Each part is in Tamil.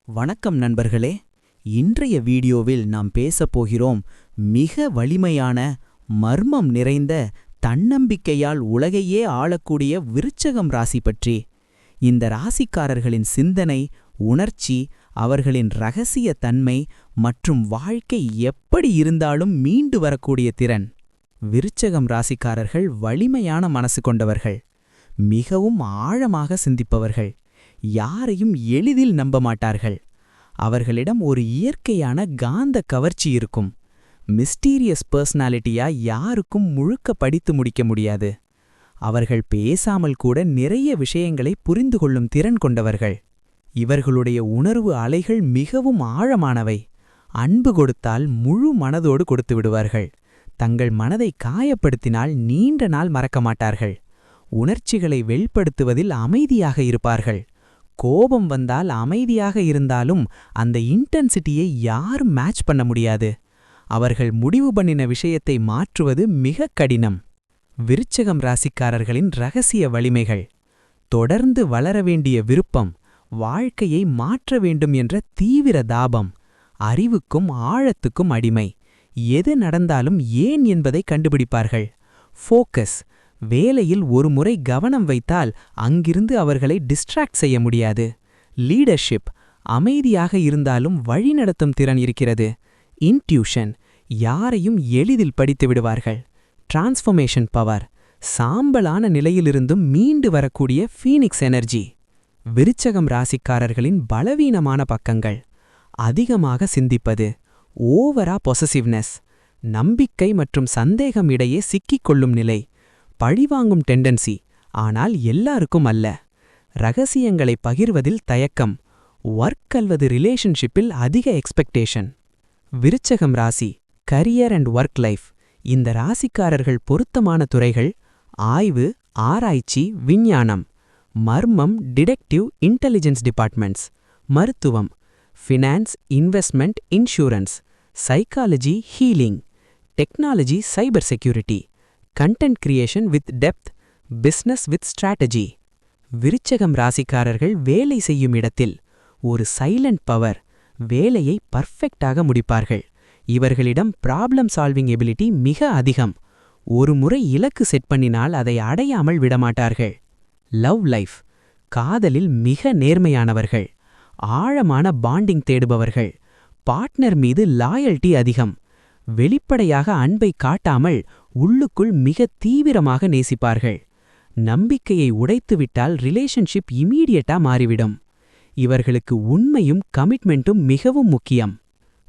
வணக்கம் நண்பர்களே. இன்றைய வீடியோவில் நாம் பேசப் போகிறோம் மிக வலிமையான, மர்மம் நிறைந்த, தன்னம்பிக்கையால் உலகையே ஆளக்கூடிய விருச்சகம் ராசி பற்றி. இந்த ராசிக்காரர்களின் சிந்தனை, உணர்ச்சி, அவர்களின் இரகசிய தன்மை மற்றும் வாழ்க்கை எப்படி இருந்தாலும் மீண்டு வரக்கூடிய திறன். விருச்சகம் ராசிக்காரர்கள் வலிமையான மனசு கொண்டவர்கள், மிகவும் ஆழமாக சிந்திப்பவர்கள், யாரையும் எளிதில் நம்ப மாட்டார்கள். அவர்களிடம் ஒரு இயற்கையான காந்த கவர்ச்சி இருக்கும். மிஸ்டீரியஸ் பர்சனாலிட்டியா யாருக்கும் முழுக்க படித்து முடிக்க முடியாது. அவர்கள் பேசாமல் கூட நிறைய விஷயங்களை புரிந்து கொள்ளும் திறன் கொண்டவர்கள். இவர்களுடைய உணர்வு அலைகள் மிகவும் ஆழமானவை. அன்பு கொடுத்தால் முழு மனதோடு கொடுத்து விடுவார்கள். தங்கள் மனதை காயப்படுத்தினால் நீண்ட நாள் மறக்க மாட்டார்கள். உணர்ச்சிகளை வெளிப்படுத்துவதில் அமைதியாக இருப்பார்கள். கோபம் வந்தால் அமைதியாக இருந்தாலும் அந்த இன்டென்சிட்டியை யாரும் மேட்ச் பண்ண முடியாது. அவர்கள் முடிவு பண்ணின விஷயத்தை மாற்றுவது மிக கடினம். விருச்சகம் ராசிக்காரர்களின் இரகசிய வலிமைகள்: தொடர்ந்து வளர வேண்டிய விருப்பம், வாழ்க்கையை மாற்ற வேண்டும் என்ற தீவிர தாபம், அறிவுக்கும் ஆழத்துக்கும் அடிமை. எது நடந்தாலும் ஏன் என்பதை கண்டுபிடிப்பார்கள். ஃபோக்கஸ், வேலையில் ஒரு முறை கவனம் வைத்தால் அங்கிருந்து அவர்களை டிஸ்ட்ராக்ட் செய்ய முடியாது. லீடர்ஷிப், அமைதியாக இருந்தாலும் வழிநடத்தும் திறன் இருக்கிறது. இன்ட்யூஷன், யாரையும் எளிதில் படித்து விடுவார்கள். டிரான்ஸ்ஃபர்மேஷன் பவர், சாம்பலான நிலையிலிருந்தும் மீண்டு வரக்கூடிய ஃபீனிக்ஸ் எனர்ஜி. விருச்சகம் ராசிக்காரர்களின் பலவீனமான பக்கங்கள்: அதிகமாக சிந்திப்பது, ஓவரா பொசசிவ்னஸ், நம்பிக்கை மற்றும் சந்தேகம் இடையே சிக்கிக்கொள்ளும் நிலை, பழிவாங்கும் டெண்டன்சி, ஆனால் எல்லாருக்கும் அல்ல. ரகசியங்களை பகிர்வதில் தயக்கம், ஒர்க் அல்லது ரிலேஷன்ஷிப்பில் அதிக எக்ஸ்பெக்டேஷன். விருச்சகம் ராசி, கரியர் அண்ட் ஒர்க் லைஃப். இந்த ராசிக்காரர்கள் பொருத்தமான துறைகள்: ஆய்வு, ஆராய்ச்சி, விஞ்ஞானம். மர்மம், டிடெக்டிவ், இன்டெலிஜென்ஸ் டிபார்ட்மெண்ட்ஸ். மருத்துவம், finance, investment, insurance. Psychology, healing. Technology, cyber security. Content creation with depth, business with strategy. விருச்சகம் ராசிக்காரர்கள் வேலை செய்யும் இடத்தில் ஒரு சைலண்ட் பவர். வேலையை பர்ஃபெக்டாக முடிப்பார்கள். இவர்களிடம் ப்ராப்ளம் சால்விங் எபிலிட்டி மிக அதிகம். ஒரு முறை இலக்கு செட் பண்ணினால் அதை அடையாமல் விடமாட்டார்கள். லவ் லைஃப், காதலில் மிக நேர்மையானவர்கள். ஆழமான பாண்டிங் தேடுபவர்கள். பார்ட்னர் மீது லாயல்ட்டி அதிகம். வெளிப்படையாக அன்பை காட்டாமல் உள்ளுக்குள் மிக தீவிரமாக நேசிப்பார்கள். நம்பிக்கையை உடைத்துவிட்டால் ரிலேஷன்ஷிப் இமீடியட்டா மாறிவிடும். இவர்களுக்கு உண்மையும் கமிட்மெண்ட்டும் மிகவும் முக்கியம்.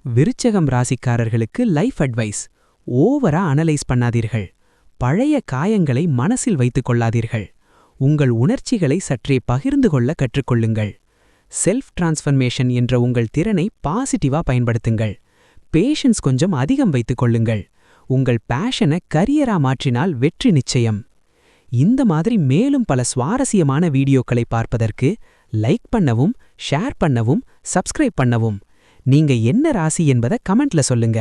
விருச்சகம் ராசிக்காரர்களுக்கு லைஃப் அட்வைஸ்: ஓவரா அனலைஸ் பண்ணாதீர்கள். பழைய காயங்களை மனசில் வைத்துக் கொள்ளாதீர்கள். உங்கள் உணர்ச்சிகளை சற்றே பகிர்ந்து கொள்ள கற்றுக்கொள்ளுங்கள். செல்ஃப் டிரான்ஸ்ஃபர்மேஷன் என்ற உங்கள் திறனை பாசிட்டிவா பயன்படுத்துங்கள். பேஷன்ஸ் கொஞ்சம் அதிகம் வைத்துக் கொள்ளுங்கள். உங்கள் பேஷனை கரியரா மாற்றினால் வெற்றி நிச்சயம். இந்த மாதிரி மேலும் பல சுவாரஸ்யமான வீடியோக்களை பார்ப்பதற்கு லைக் பண்ணவும், ஷேர் பண்ணவும், சப்ஸ்கிரைப் பண்ணவும். நீங்க என்ன ராசி என்பதை கமெண்ட்ல சொல்லுங்க.